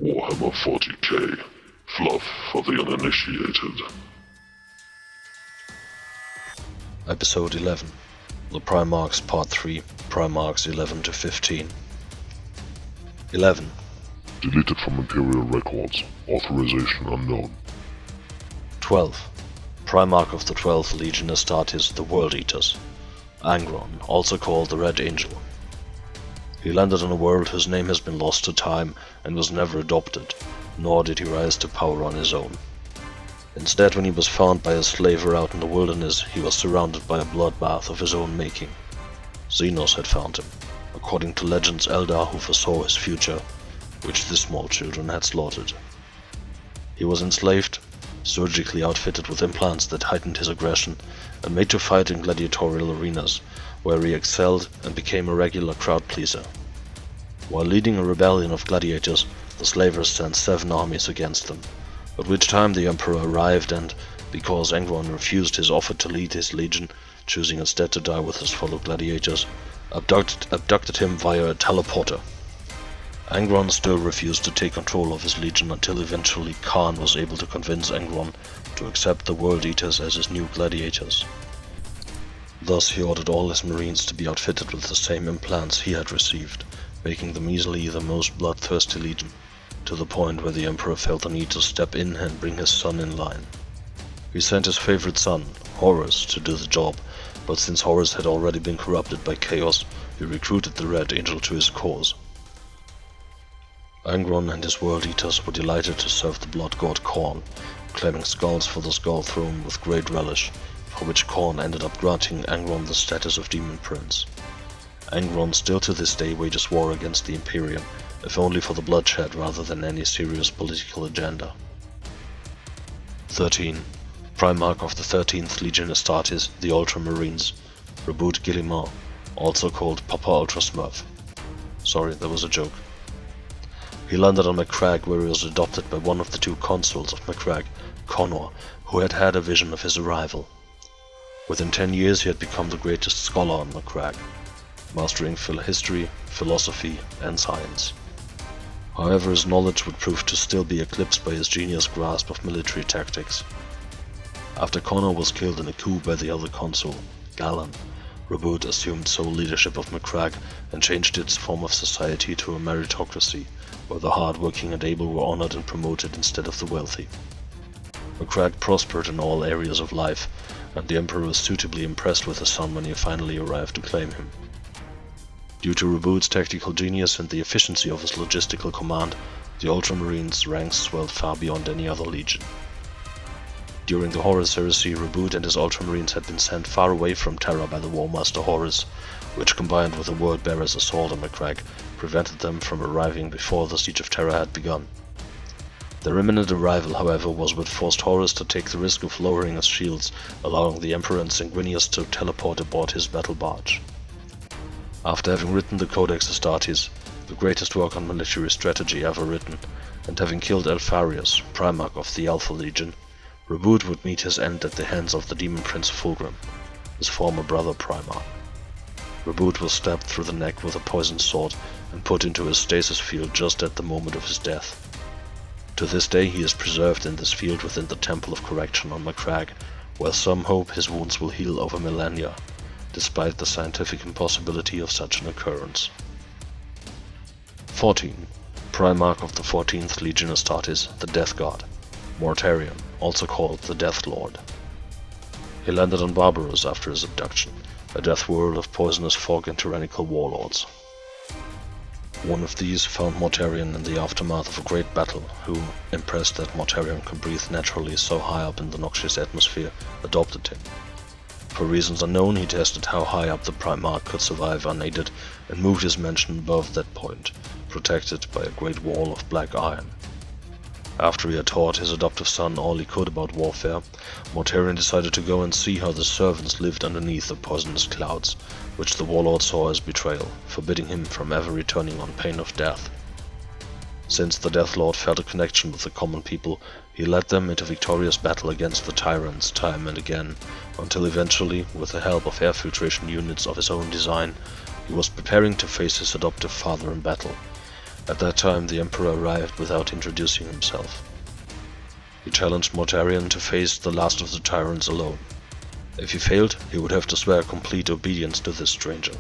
Warhammer 40k Fluff for the uninitiated. Episode 11. The Primarchs Part 3, Primarchs 11 to 15. 11. Deleted from Imperial records. Authorization unknown. 12. Primarch of the 12th Legion Astartes, the World Eaters. Angron, also called the Red Angel. He landed on a world whose name has been lost to time and was never adopted, nor did he rise to power on his own. Instead, when he was found by a slaver out in the wilderness, he was surrounded by a bloodbath of his own making. Xenos had found him, according to legends Eldar who foresaw his future, which the small children had slaughtered. He was enslaved, surgically outfitted with implants that heightened his aggression, and made to fight in gladiatorial arenas, where he excelled and became a regular crowd pleaser. While leading a rebellion of gladiators, the slavers sent 7 armies against them, at which time the Emperor arrived and, because Angron refused his offer to lead his legion, choosing instead to die with his fellow gladiators, abducted him via a teleporter. Angron still refused to take control of his legion until eventually Khan was able to convince Angron to accept the World Eaters as his new gladiators. Thus he ordered all his marines to be outfitted with the same implants he had received, making them easily the most bloodthirsty legion, to the point where the Emperor felt the need to step in and bring his son in line. He sent his favorite son, Horus, to do the job, but since Horus had already been corrupted by chaos, he recruited the Red Angel to his cause. Angron and his World Eaters were delighted to serve the blood god Khorne, claiming skulls for the Skull Throne with great relish, for which Khorne ended up granting Angron the status of Demon Prince. Angron still to this day wages war against the Imperium, if only for the bloodshed rather than any serious political agenda. 13. Primarch of the 13th Legion Astartes, the Ultramarines, Reboot Guilliman, also called Papa Ultra Smurf. Sorry, that was a joke. He landed on Macragge, where he was adopted by one of the 2 consuls of Macragge, Connor, who had had a vision of his arrival. Within 10 years he had become the greatest scholar on Macragge, mastering history, philosophy, and science. However, his knowledge would prove to still be eclipsed by his genius grasp of military tactics. After Connor was killed in a coup by the other consul, Galan, Reboot assumed sole leadership of Macragge and changed its form of society to a meritocracy, where the hard-working and able were honored and promoted instead of the wealthy. Macragge prospered in all areas of life, and the Emperor was suitably impressed with his son when he finally arrived to claim him. Due to Reboot's tactical genius and the efficiency of his logistical command, the Ultramarines' ranks swelled far beyond any other legion. During the Horus Heresy, Reboot and his Ultramarines had been sent far away from Terra by the Warmaster Horus, which combined with the Word-Bearer's assault on Macragge, prevented them from arriving before the Siege of Terra had begun. Their imminent arrival, however, was what forced Horus to take the risk of lowering his shields, allowing the Emperor and Sanguinius to teleport aboard his battle barge. After having written the Codex Astartes, the greatest work on military strategy ever written, and having killed Elfarius, Primarch of the Alpha Legion, Reboot would meet his end at the hands of the Demon Prince Fulgrim, his former brother Primarch. Reboot was stabbed through the neck with a poisoned sword and put into his stasis field just at the moment of his death. To this day he is preserved in this field within the Temple of Correction on Macragge, where some hope his wounds will heal over millennia, despite the scientific impossibility of such an occurrence. 14. Primarch of the 14th Legion Astartes, the Death God, Mortarion, also called the Death Lord. He landed on Barbaros after his abduction, a death world of poisonous fog and tyrannical warlords. One of these found Mortarion in the aftermath of a great battle, who, impressed that Mortarion could breathe naturally so high up in the noxious atmosphere, adopted him. For reasons unknown, he tested how high up the Primarch could survive unaided and moved his mansion above that point, protected by a great wall of black iron. After he had taught his adoptive son all he could about warfare, Mortarion decided to go and see how the servants lived underneath the poisonous clouds, which the warlord saw as betrayal, forbidding him from ever returning on pain of death. Since the Death Lord felt a connection with the common people, he led them into victorious battle against the tyrants time and again, until eventually, with the help of air filtration units of his own design, he was preparing to face his adoptive father in battle, At that time, the Emperor arrived without introducing himself. He challenged Mortarion to face the last of the tyrants alone. If he failed, he would have to swear complete obedience to this stranger.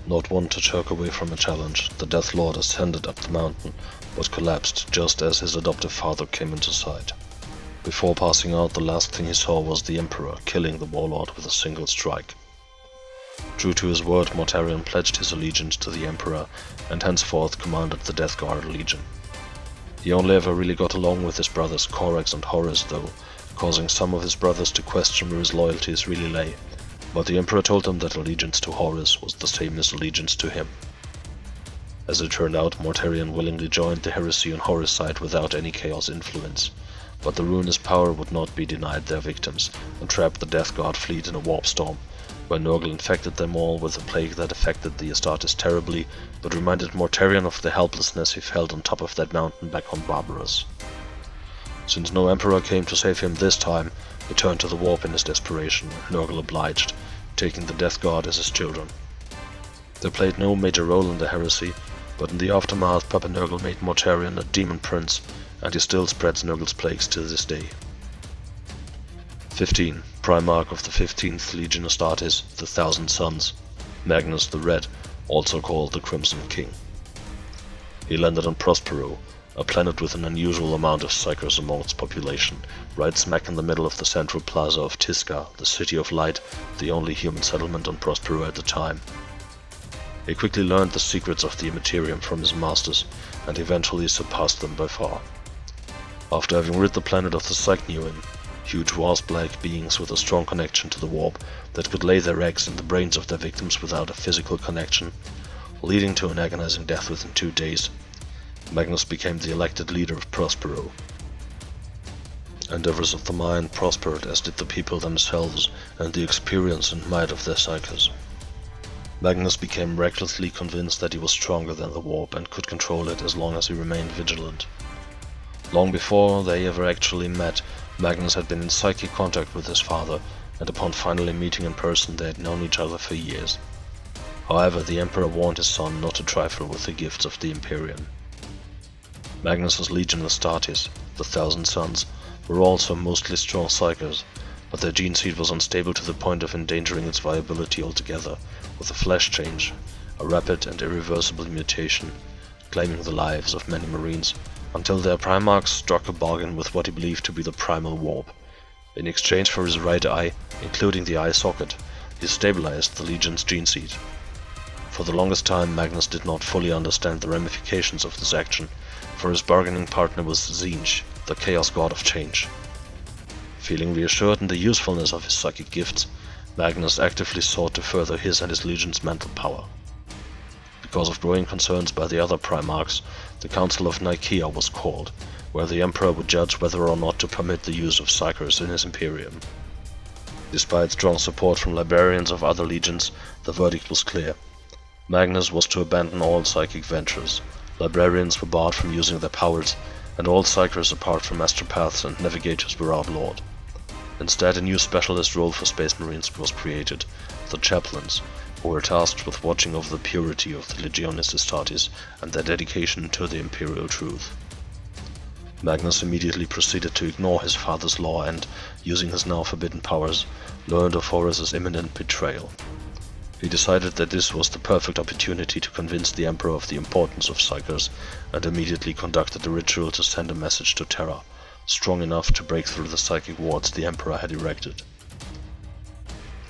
Not one to jerk away from a challenge, the Death Lord ascended up the mountain, but collapsed just as his adoptive father came into sight. Before passing out, the last thing he saw was the Emperor killing the warlord with a single strike. True to his word, Mortarion pledged his allegiance to the Emperor and henceforth commanded the Death Guard Legion. He only ever really got along with his brothers Corax and Horus though, causing some of his brothers to question where his loyalties really lay, but the Emperor told them that allegiance to Horus was the same as allegiance to him. As it turned out, Mortarion willingly joined the heresy on Horus' side without any chaos influence, but the ruinous power would not be denied their victims and trapped the Death Guard fleet in a warp storm, where Nurgle infected them all with a plague that affected the Astartes terribly, but reminded Mortarion of the helplessness he felt on top of that mountain back on Barbaros. Since no Emperor came to save him this time, he turned to the warp in his desperation, and Nurgle obliged, taking the Death Guard as his children. They played no major role in the heresy, but in the aftermath Papa Nurgle made Mortarion a demon prince, and he still spreads Nurgle's plagues to this day. 15. Primarch of the 15th Legion Astartes, the Thousand Sons, Magnus the Red, also called the Crimson King. He landed on Prospero, a planet with an unusual amount of psychers among its population, right smack in the middle of the central plaza of Tisca, the City of Light, the only human settlement on Prospero at the time. He quickly learned the secrets of the Immaterium from his masters, and eventually surpassed them by far. After having rid the planet of the Psychnuin, huge wasp-like beings with a strong connection to the warp that could lay their eggs in the brains of their victims without a physical connection, leading to an agonizing death within 2 days, Magnus became the elected leader of Prospero. Endeavors of the mind prospered, as did the people themselves and the experience and might of their psychers. Magnus became recklessly convinced that he was stronger than the warp and could control it as long as he remained vigilant. Long before they ever actually met, Magnus had been in psychic contact with his father, and upon finally meeting in person they had known each other for years. However, the Emperor warned his son not to trifle with the gifts of the Imperium. Magnus's Legion Astartes, the Thousand Sons, were also mostly strong psychers, but their gene seed was unstable to the point of endangering its viability altogether, with a flash change, a rapid and irreversible mutation, claiming the lives of many Marines, until their Primarchs struck a bargain with what he believed to be the primal warp. In exchange for his right eye, including the eye socket, he stabilized the Legion's gene seed. For the longest time, Magnus did not fully understand the ramifications of this action, for his bargaining partner was Tzeentch, the Chaos God of Change. Feeling reassured in the usefulness of his psychic gifts, Magnus actively sought to further his and his Legion's mental power. Because of growing concerns by the other Primarchs, the Council of Nicaea was called, where the Emperor would judge whether or not to permit the use of psychers in his Imperium. Despite strong support from librarians of other legions, the verdict was clear. Magnus was to abandon all psychic ventures, librarians were barred from using their powers, and all psychers apart from astropaths and navigators were outlawed. Instead, a new specialist role for Space Marines was created, the Chaplains, who were tasked with watching over the purity of the Legiones Astartes and their dedication to the Imperial truth. Magnus immediately proceeded to ignore his father's law and, using his now forbidden powers, learned of Horus's imminent betrayal. He decided that this was the perfect opportunity to convince the Emperor of the importance of psychers, and immediately conducted a ritual to send a message to Terra, strong enough to break through the psychic wards the Emperor had erected.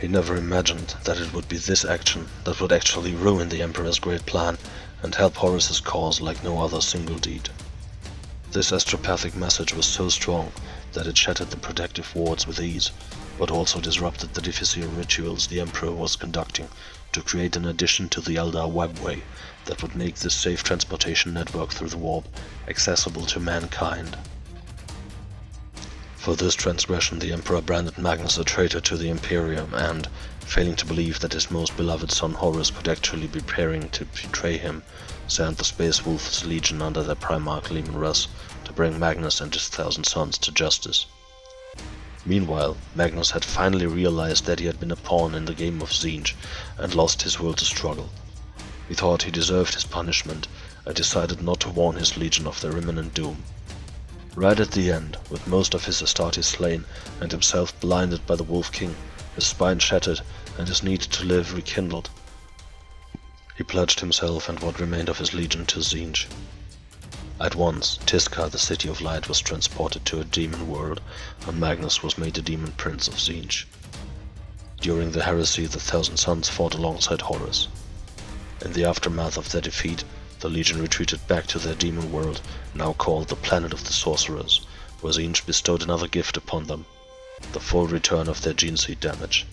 He never imagined that it would be this action that would actually ruin the Emperor's great plan and help Horus's cause like no other single deed. This astropathic message was so strong that it shattered the protective wards with ease, but also disrupted the difficile rituals the Emperor was conducting to create an addition to the Eldar webway that would make this safe transportation network through the warp accessible to mankind. For this transgression, the Emperor branded Magnus a traitor to the Imperium and, failing to believe that his most beloved son Horus could actually be preparing to betray him, sent the Space Wolves Legion under their Primarch Leman Russ to bring Magnus and his Thousand Sons to justice. Meanwhile, Magnus had finally realized that he had been a pawn in the game of Tzeentch and lost his will to struggle. He thought he deserved his punishment and decided not to warn his legion of their imminent doom. Right at the end, with most of his Astartes slain and himself blinded by the Wolf King, his spine shattered and his need to live rekindled, he pledged himself and what remained of his legion to Tzeentch. At once, Tisca, the City of Light, was transported to a demon world, and Magnus was made the demon prince of Tzeentch. During the heresy, the Thousand Sons fought alongside Horus. In the aftermath of their defeat, the legion retreated back to their demon world, now called the Planet of the Sorcerers, where Tzeentch bestowed another gift upon them, the full return of their gene seed damage.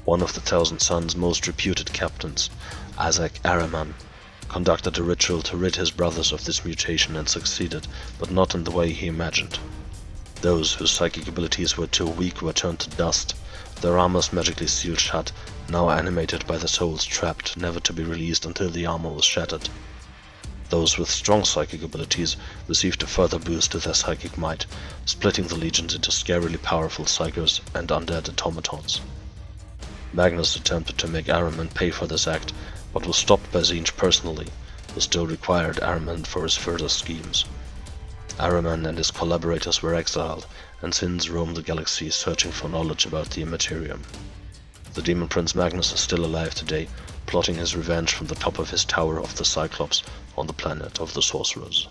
One of the Thousand Sons' most reputed captains, Isaac Araman, conducted a ritual to rid his brothers of this mutation and succeeded, but not in the way he imagined. Those whose psychic abilities were too weak were turned to dust, their armors magically sealed shut, now animated by the souls trapped, never to be released until the armor was shattered. Those with strong psychic abilities received a further boost to their psychic might, splitting the legions into scarily powerful psychers and undead automatons. Magnus attempted to make Araman pay for this act, but was stopped by Tzeentch personally, who still required Araman for his further schemes. Araman and his collaborators were exiled, and since roamed the galaxy searching for knowledge about the Immaterium. The Demon Prince Magnus is still alive today, plotting his revenge from the top of his Tower of the Cyclops on the Planet of the Sorcerers.